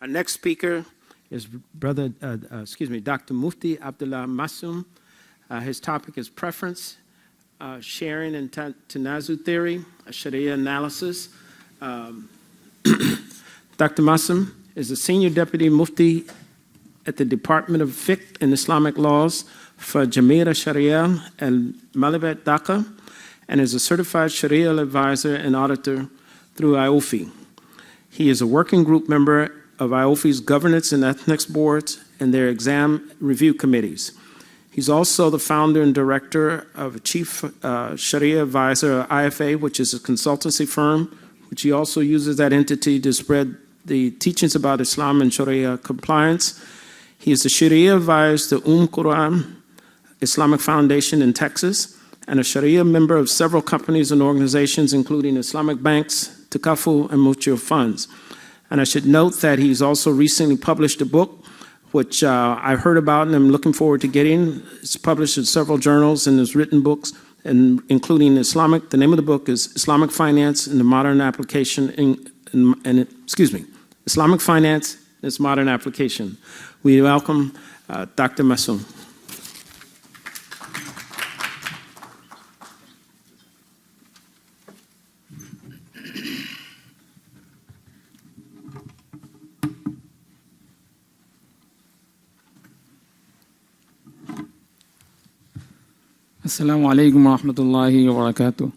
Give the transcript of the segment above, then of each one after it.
Our next speaker is Dr. Mufti Abdullah Masoom. His topic is preference, sharing and Tanazul theory, a Shariah analysis. Dr. Masoom is a senior deputy Mufti at the Department of Fiqh and Islamic Laws for Jamia Shariah and Malabat Dhaka, and is a certified Shariah advisor and auditor through IOFI. He is a working group member of IOFI's governance and ethics boards and their exam review committees. He's also the founder and director of Chief Shariah Advisor, IFA, which is a consultancy firm, which he also uses that entity to spread the teachings about Islam and Sharia compliance. He is the Shariah advisor to Quran Islamic Foundation in Texas, and a Sharia member of several companies and organizations, including Islamic banks, Takaful, and mutual funds. And I should note that he's also recently published a book, which I heard about and I'm looking forward to getting. It's published in several journals and has written books, and including Islamic. The name of the book is Islamic Finance in the Modern Application, Islamic Finance in its Modern Application. We welcome Dr. Masoom. Assalamu alaikum wa rahmatullahi wa barakatuh.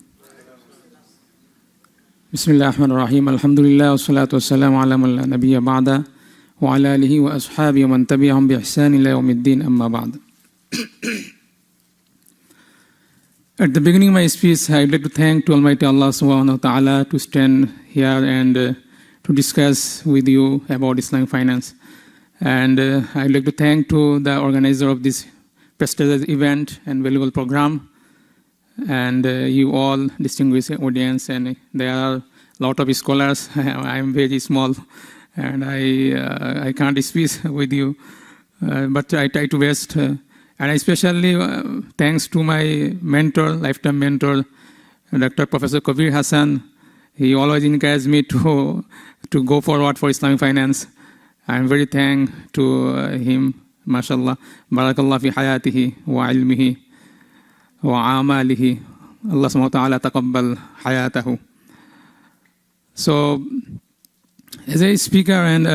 Bismillah ar-Rahman ar-Rahim. Alhamdulillah wa salatu wa salamu ala man la nabiyya ba'da wa ala alihi wa ashabihi wa man tabi'ahum bi ihsan ila yawmiddin amma ba'd. At the beginning of my speech, I'd like to thank to Almighty Allah subhanahu wa ta'ala to stand here and to discuss with you about Islamic finance. And I'd like to thank to the organizer of this prestigious event and valuable program, and you all distinguished audience, and there are a lot of scholars. I am very small and I can't speak with you, but I try to best, and especially thanks to my mentor, lifetime mentor, Dr. Professor Kabir Hassan. He always encouraged me to go forward for Islamic finance. I am very thankful to him. MashaAllah, Barakallah fi hayatihi wa ilmihi wa amalihi. Allah subhanahu wa ta'ala taqabbal hayatahu. So, as a speaker and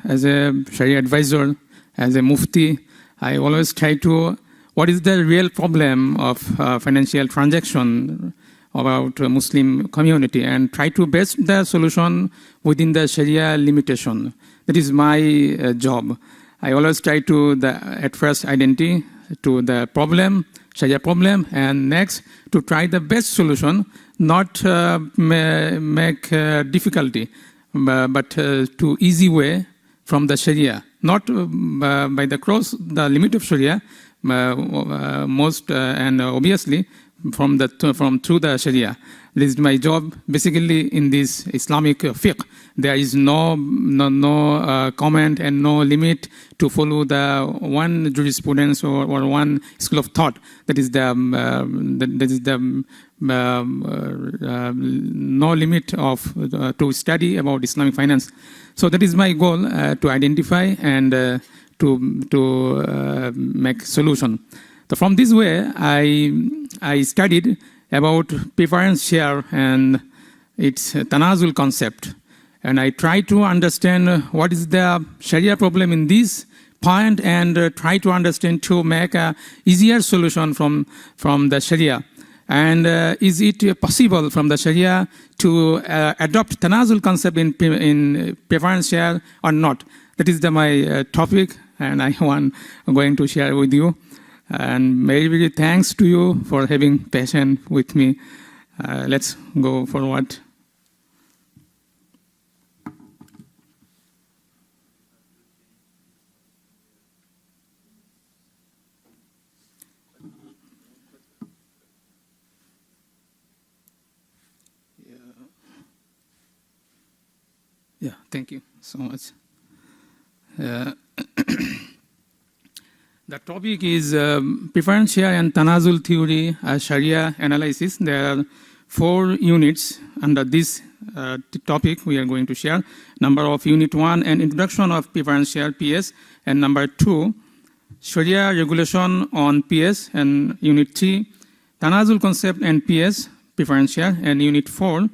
as a Sharia advisor, as a Mufti, I always try to, what is the real problem of financial transaction about Muslim community, and try to best the solution within the Sharia limitation. That is my job. I always try to at first identify to the problem, Sharia problem, and next to try the best solution, not make difficulty, but to easy way from the Sharia, not by the cross the limit of Sharia, most and obviously from through the Sharia. This is my job basically in this Islamic fiqh. There is no comment and no limit to follow the one jurisprudence or one school of thought. That is the no limit of to study about Islamic finance. So that is my goal, to identify and to make solution. So from this way, I studied about preference share and its Tanazul concept. And I try to understand what is the Sharia problem in this point, and try to understand to make a easier solution from the Sharia. And is it possible from the Sharia to adopt Tanazul concept in preference share or not? That is my topic, and I'm going to share with you. And very, very thanks to you for having patience with me. Let's go forward. Yeah, thank you so much. The topic is preference share and Tanazul theory, Sharia analysis. There are 4 units under this topic we are going to share. Number of Unit 1 and Introduction of Preference Share, PS. And number 2, Sharia regulation on PS. And Unit 3, Tanazul concept and PS, Preference Share. And Unit 4,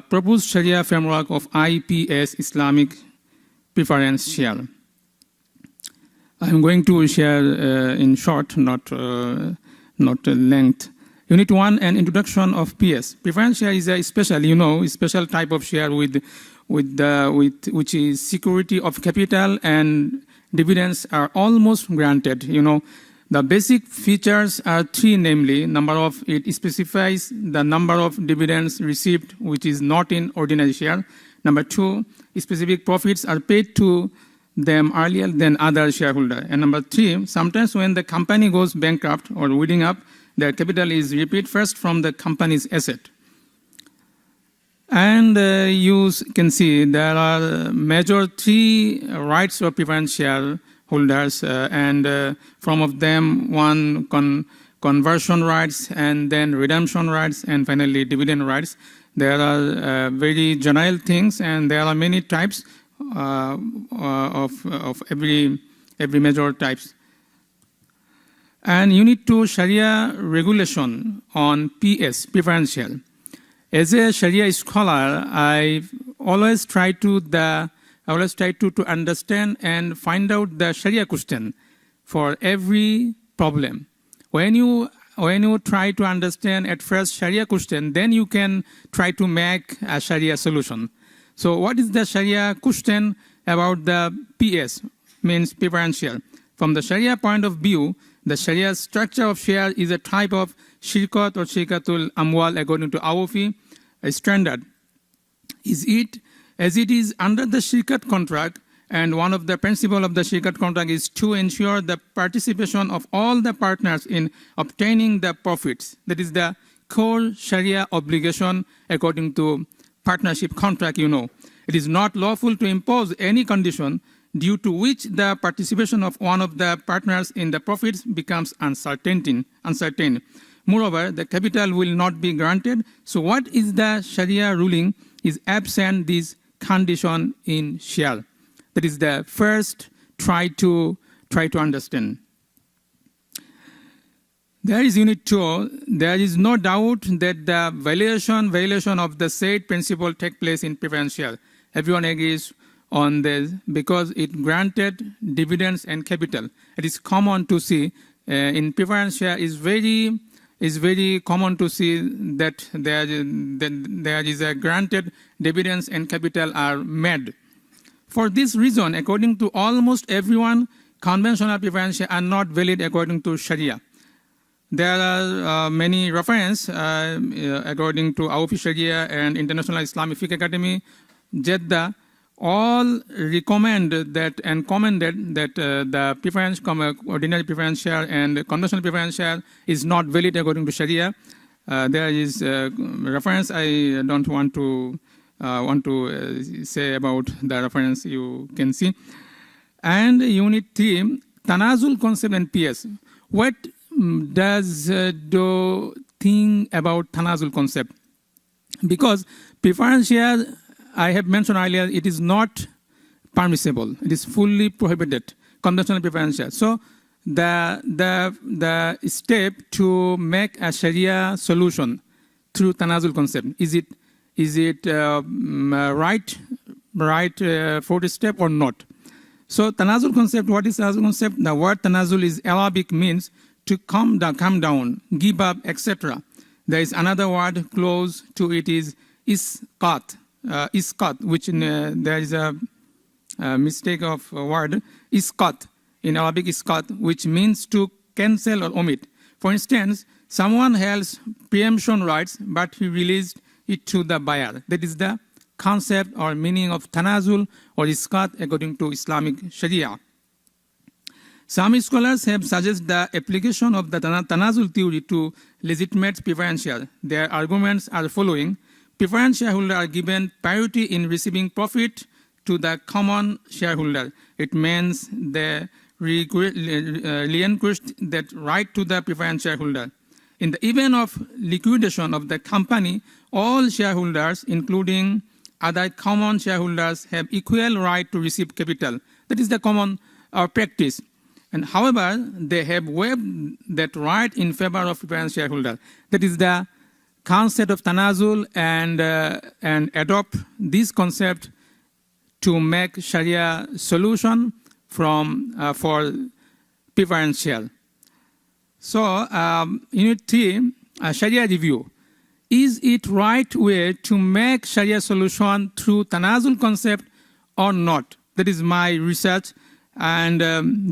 proposed Sharia framework of IPS, Islamic Preference Share. I'm going to share in short, not length. Unit 1 and Introduction of PS. Preference share is a special type of share with which is security of capital and dividends are almost granted. The basic features are 3, namely, it specifies the number of dividends received, which is not in ordinary share. Number 2, specific profits are paid to them earlier than other shareholder. And number 3, sometimes when the company goes bankrupt or winding up, their capital is repaid first from the company's asset. And you can see there are major 3 rights of preference shareholders, and from of them, one conversion rights, and then redemption rights, and finally dividend rights. There are very general things, and there are many types of every major types. And Unit 2, Sharia regulation on PS, preference share. As a Sharia scholar, I always try to understand and find out the Sharia question for every problem. When you try to understand at first Sharia question, then you can try to make a Sharia solution. So what is the Sharia question about the PS, means preference share? From the Sharia point of view, the Sharia structure of share is a type of shirkat or shirkatul amwal according to Awafi standard. As it is under the shirkat contract, and one of the principles of the shirkat contract is to ensure the participation of all the partners in obtaining the profits. That is the core Sharia obligation according to partnership contract, It is not lawful to impose any condition due to which the participation of one of the partners in the profits becomes uncertain. Moreover, the capital will not be granted. So what is the Sharia ruling is absent this condition in share. That is the first try to understand. There is Unit 2. There is no doubt that the violation of the said principle take place in preference share. Everyone agrees on this because it granted dividends and capital. It is common to see in preference share is very common to see that there is a granted dividends and capital are made. For this reason, according to almost everyone, conventional preference share are not valid according to Sharia. There are many references according to Awafi Sharia and International Islamic Fiqh Academy, Jeddah, all recommend that and commended that the preference, ordinary preference share and conventional preference share is not valid according to Sharia. There is a reference I don't want to say about the reference you can see. And Unit 3, Tanazul concept and PS. What does do think about Tanazul concept? Because preference share, I have mentioned earlier, it is not permissible. It is fully prohibited, conventional preference share. So the step to make a Sharia solution through Tanazul concept, is it right fourth step or not? So Tanazul concept, what is Tanazul concept? The word Tanazul is Arabic, means to come down, give up, etc. There is another word close to it is isqat, which there is a mistake of word, isqat, in Arabic isqat, which means to cancel or omit. For instance, someone has preemption rights, but he released it to the buyer. That is the concept or meaning of Tanazul or isqat according to Islamic Sharia. Some scholars have suggested the application of the Tanazul theory to legitimate preference share. Their arguments are following. Preference shareholders are given priority in receiving profit to the common shareholder. It means they relinquish that right to the preference shareholder. in the event of liquidation of the company, all shareholders, including other common shareholders, have equal right to receive capital. That is the common practice. And however, they have waived that right in favor of preference shareholder. That is the concept of Tanazul, and adopt this concept to make Sharia solution for preference share. So, Unit 3, Sharia review. Is it right way to make Sharia solution through Tanazul concept or not? That is my research, and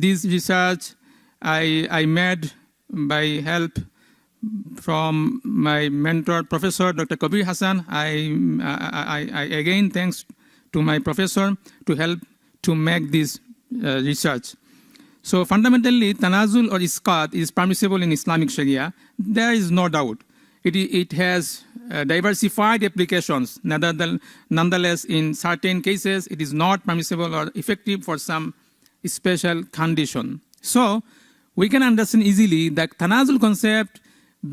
this research I made by help from my mentor, Professor Dr. Kabir Hassan. I again thanks to my professor to help to make this research. So fundamentally, Tanazul or Isqat is permissible in Islamic Sharia. There is no doubt. It has diversified applications. Nonetheless, in certain cases, it is not permissible or effective for some special condition. So we can understand easily that Tanazul concept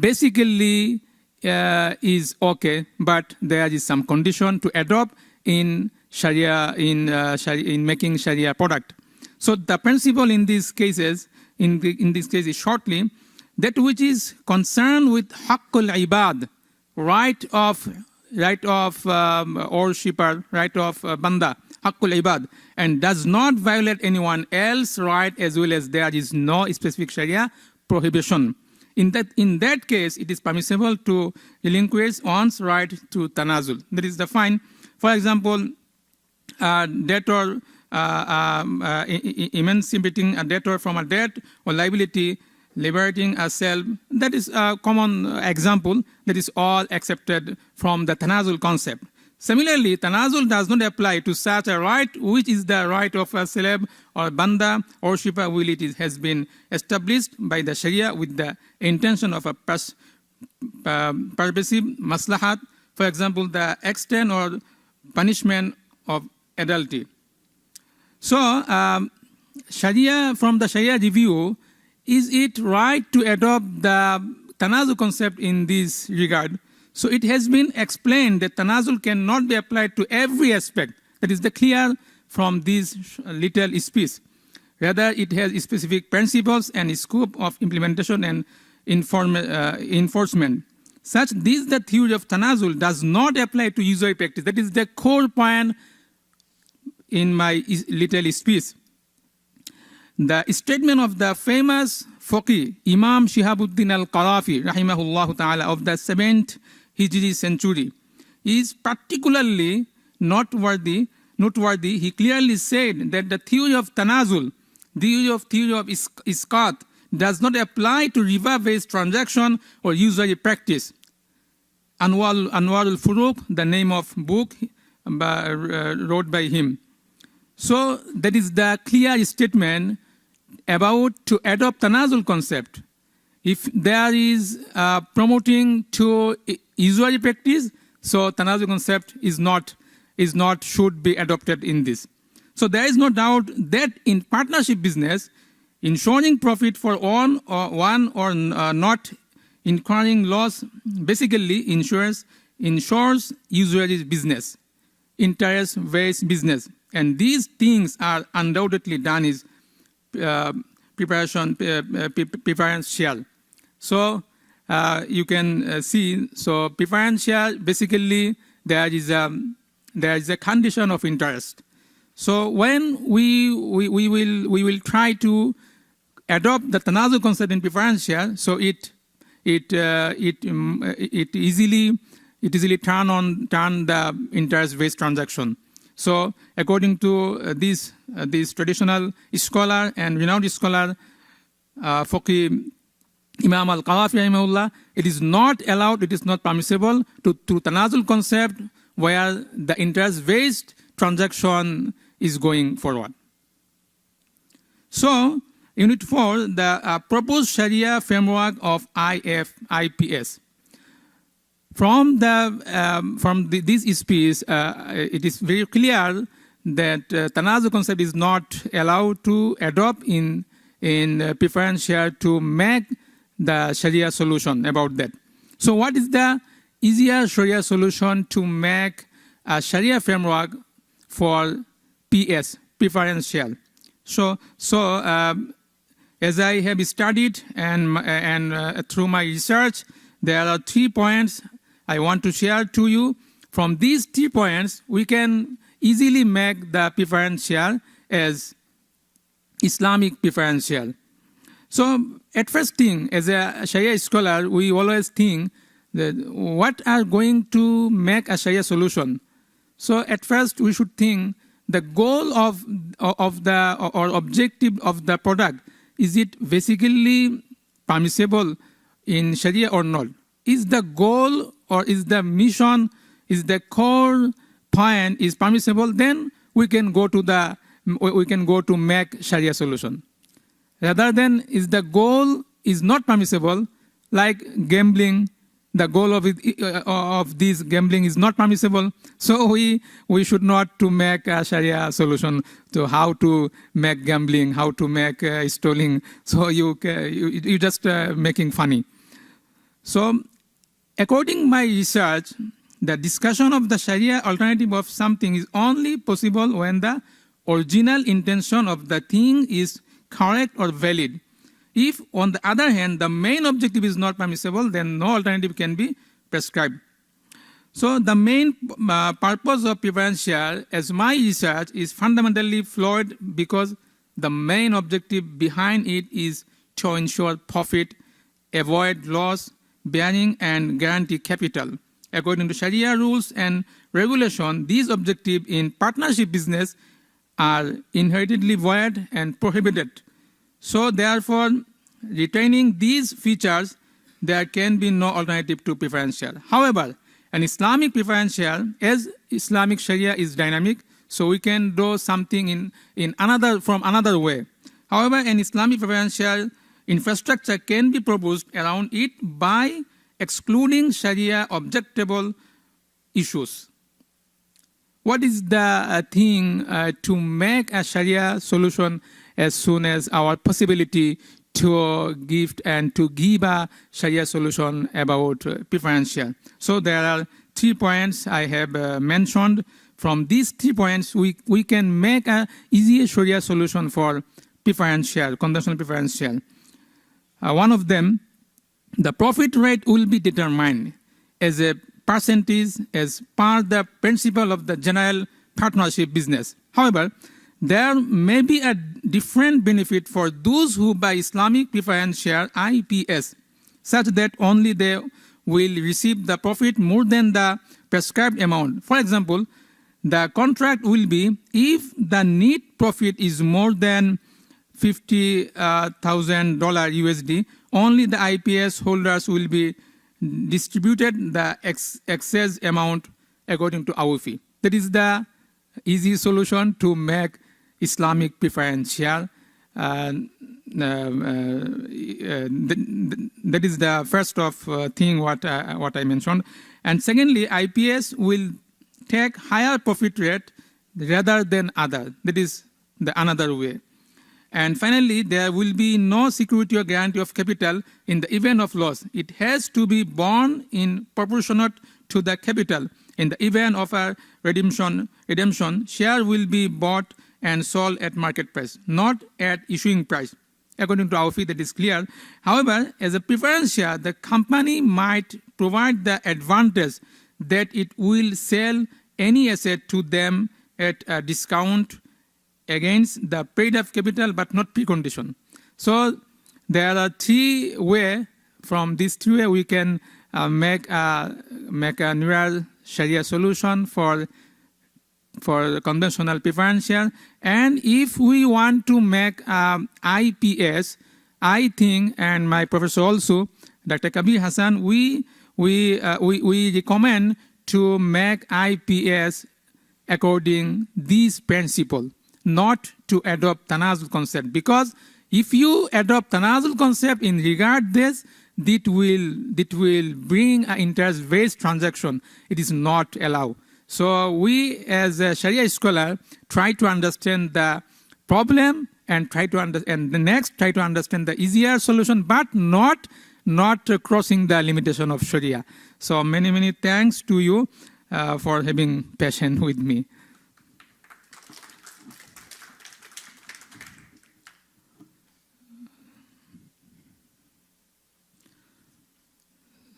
basically is okay, but there is some condition to adopt in Sharia, in making Sharia product. So the principle in these cases, in this case is shortly, that which is concerned with haqqul ibad, right of worshipper, right of banda, haqqul ibad, and does not violate anyone else's right, as well as there is no specific Sharia prohibition. In that case, it is permissible to relinquish one's right to Tanazul. That is the fine. For example, debtor emancipating a debtor from a debt or liability, liberating a self. That is a common example that is all accepted from the Tanazul concept. Similarly, Tanazul does not apply to such a right which is the right of a slave or banda or worshipper will it has been established by the Sharia with the intention of a pervasive maslahat, for example, the extent or punishment of adultery. So, Sharia, from the Sharia review, is it right to adopt the Tanazul concept in this regard? So it has been explained that Tanazul cannot be applied to every aspect. That is the clear from this little speech. Rather, it has specific principles and scope of implementation and enforcement. Such, this the theory of Tanazul does not apply to usury practice. That is the core point in my little speech. The statement of the famous Faqih, Imam Shihabuddin al-Qarafi, rahimahullah ta'ala, of the 7th Hijri century, is particularly noteworthy. He clearly said that the theory of Tanazul, theory of Isqat, does not apply to riba-based transaction or usury practice. Anwar al-Furuq, the name of book wrote by him. So that is the clear statement about to adopt Tanazul concept. If there is promoting to usury practice, so Tanazul concept is not should be adopted in this. So there is no doubt that in partnership business, ensuring profit for one or not incurring loss basically ensures usury business, interest-based business, and these things are undoubtedly done is preference share. So you can see. So preference share basically there is a condition of interest. So when we will try to adopt the Tanazul concept in preference share, so it easily turn the interest-based transaction. So according to this traditional scholar and renowned scholar, Faqih Imam al-Qarafi rahimahullah, it is not allowed, it is not permissible to Tanazul concept where the interest-based transaction is going forward. So, Unit 4, the proposed Sharia framework of IPS. From this speech, it is very clear that Tanazul concept is not allowed to adopt in preference share to make the Sharia solution about that. So what is the easier Sharia solution to make a Sharia framework for PS, preferential? So as I have studied and through my research, there are 3 points I want to share to you. From these 3 points, we can easily make the preferential as Islamic preferential. So at first thing, as a Sharia scholar, we always think that what are going to make a Sharia solution? So at first we should think the goal of the or objective of the product, is it basically permissible in Sharia or not? Is the goal or is the mission, is the core point is permissible? Then we can go to make Sharia solution. Rather than is the goal is not permissible, like gambling, the goal of this gambling is not permissible. So we should not to make a Sharia solution to how to make gambling, how to make stealing. So you just making funny. So according my research, the discussion of the Sharia alternative of something is only possible when the original intention of the thing is correct or valid. If, on the other hand, the main objective is not permissible, then no alternative can be prescribed. So the main purpose of preferential, as my research, is fundamentally flawed because the main objective behind it is to ensure profit, avoid loss, bearing, and guarantee capital. According to Sharia rules and regulation, these objectives in partnership business are inherently void and prohibited. So therefore, retaining these features, there can be no alternative to preferential. However, an Islamic preferential, as Islamic Sharia is dynamic, so we can do something from another way. However, an Islamic preferential infrastructure can be proposed around it by excluding Sharia objectable issues. What is the thing to make a Sharia solution as soon as our possibility to give a Sharia solution about preferential? So there are 3 points I have mentioned. From these 3 points, we can make an easy Sharia solution for preferential, conventional preferential. One of them, the profit rate will be determined as a percentage as per the principle of the general partnership business. However, there may be a different benefit for those who buy Islamic preferential IPS, such that only they will receive the profit more than the prescribed amount. For example, the contract will be if the net profit is more than $50,000 USD, only the IPS holders will be distributed the excess amount according to our fee. That is the easy solution to make Islamic preferential. That is the first of thing what I mentioned. And secondly, IPS will take higher profit rate rather than other. That is the another way. And finally, there will be no security or guarantee of capital in the event of loss. It has to be borne in proportionate to the capital. In the event of a redemption, share will be bought and sold at market price, not at issuing price. According to our fee, that is clear. However, as a preferential, the company might provide the advantage that it will sell any asset to them at a discount against the paid-up capital, but not precondition. So there are 3 ways. From these 3 ways, we can make a neural Sharia solution for conventional preferential. And if we want to make IPS, I think, and my professor also, Dr. Kabir Hassan, we recommend to make IPS according this principle, not to adopt Tanazul concept. Because if you adopt Tanazul concept in regard this, it will bring an interest-based transaction. It is not allowed. So we, as a Sharia scholar, try to understand the problem and try to understand the easier solution, but not not crossing the limitation of Sharia. So many thanks to you for having patience with me.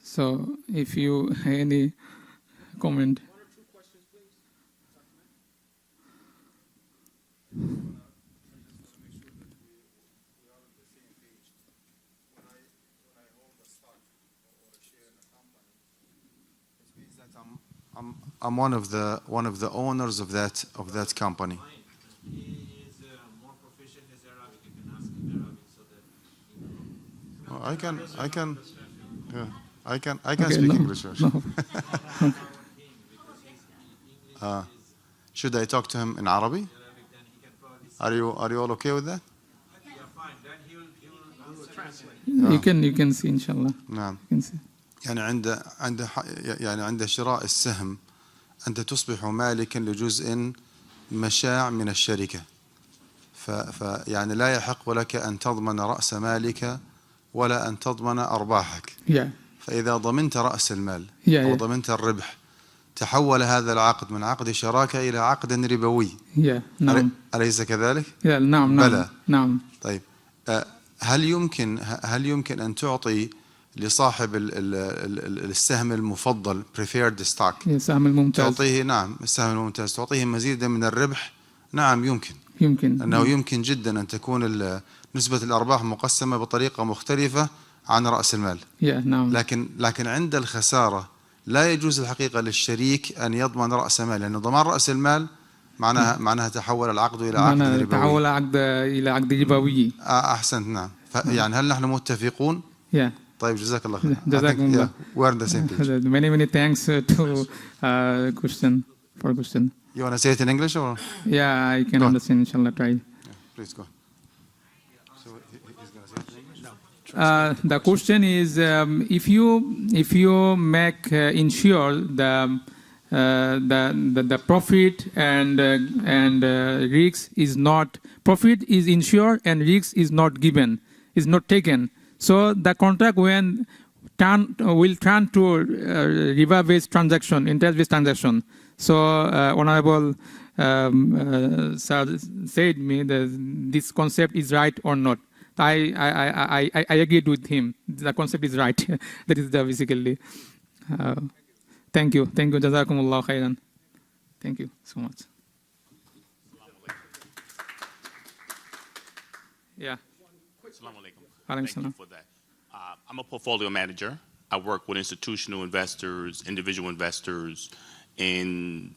So if you have any comment. One or two questions, please. I'm one of the owners of that company. He is more proficient in Arabic. You can ask him Arabic so that I can speak English. Should I talk to him in Arabic? Are you all okay with that? Yeah, fine. Then he will translate. You can see inshallah. نعم. You can see. يعني عند شراء السهم أنت تصبح مالكا لجزء مشاع من الشركة. يعني لا يحق لك أن تضمن رأس مالك ولا أن تضمن أرباحك. Yeah. فإذا ضمنت رأس المال أو Yeah. ضمنت الربح تحول هذا العقد من عقد شراكة إلى عقد ربوي. Yeah. نعم. أليس كذلك؟ Yeah. نعم. بلى. نعم. طيب هل يمكن أن تعطي لصاحب السهم المفضل preferred stock السهم الممتاز. تعطيه نعم السهم الممتاز تعطيه مزيدا من الربح؟ نعم يمكن. أنه يمكن جدا أن تكون نسبة الأرباح مقسمة بطريقة مختلفة عن رأس المال. نعم. لكن عند الخسارة لا يجوز الحقيقة للشريك أن يضمن رأس مال لأنه ضمان رأس المال معناها تحول العقد إلى عقد ربوي. تحول عقد إلى عقد ربوي. أحسنت نعم. يعني هل نحن متفقون؟ طيب جزاك الله خير. جزاكم الله. We're on the same page. Many thanks to question. You want to say it in English or? Yeah, I can understand. Inshallah, try. Yeah, please go. So he's going to say it in English? No. The question is, if you make ensure the profit and risk is not profit is ensured and risk is not given, is not taken. So the contract will turn to river-based transaction, interest-based transaction. So Honorable Sir said me that this concept is right or not. I agreed with him. The concept is right. That is the basically. Thank you. Jazakumullah khairan. Thank you so much. Yeah. Assalamu alaikum. Thank you for that. I'm a portfolio manager. I work with institutional investors, individual investors. In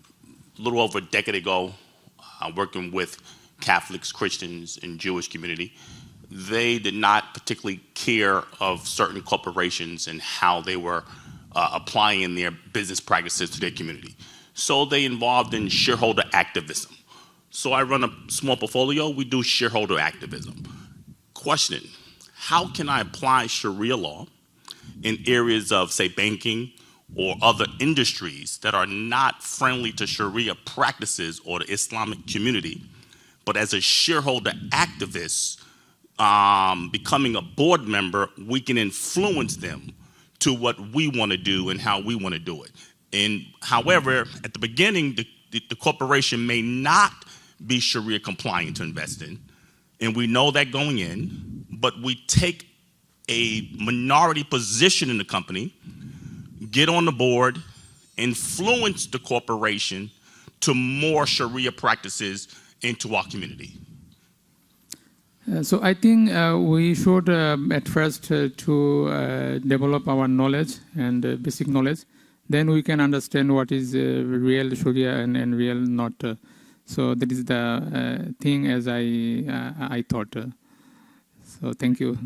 a little over a decade ago, working with Catholics, Christians, and Jewish community, they did not particularly care of certain corporations and how they were applying their business practices to their community. So they involved in shareholder activism. So I run a small portfolio. We do shareholder activism. Question: how can I apply Sharia law in areas of, say, banking or other industries that are not friendly to Sharia practices or the Islamic community, but as a shareholder activist, becoming a board member, we can influence them to what we want to do and how we want to do it. And however, at the beginning, the corporation may not be Sharia compliant to invest in, and we know that going in, but we take a minority position in the company, get on the board, influence the corporation to more Sharia practices into our community. So I think we should at first to develop our knowledge and basic knowledge. Then we can understand what is real Sharia and real not. So that is the thing as I thought. So thank you.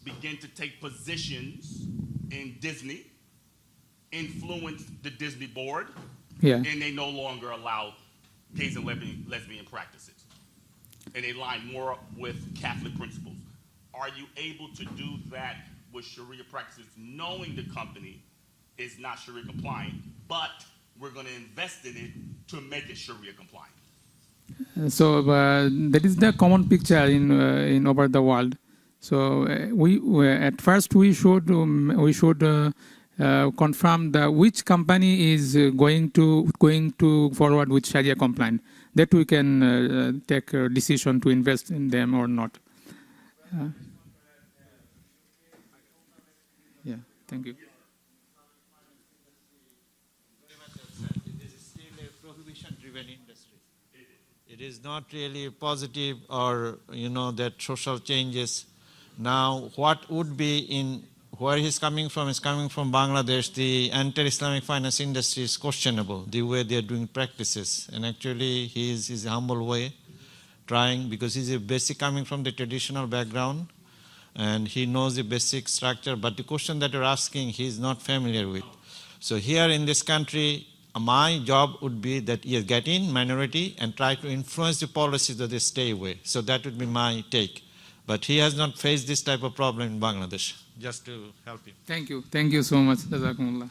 Begin to take positions in Disney, influence the Disney board, and they no longer allow gays and lesbian practices. And they line more up with Catholic principles. Are you able to do that with Sharia practices, knowing the company is not Sharia compliant, but we're going to invest in it to make it Sharia compliant. So that is the common picture in over the world. So at first we should confirm which company is going to forward with Sharia compliant. That we can take a decision to invest in them or not. Yeah, thank you. It is still a prohibition-driven industry. It is not really positive or, that social changes. Now, what would be where he's coming from is coming from Bangladesh. The anti-Islamic finance industry is questionable, the way they're doing practices. And actually, he's a humble way, trying, because he's coming from the traditional background, and he knows the basic structure. But the question that you're asking, he's not familiar with. So here in this country, my job would be that get in minority and try to influence the policies that they stay away. So that would be my take. But he has not faced this type of problem in Bangladesh. Just to help you. Thank you so much. Jazakumullah.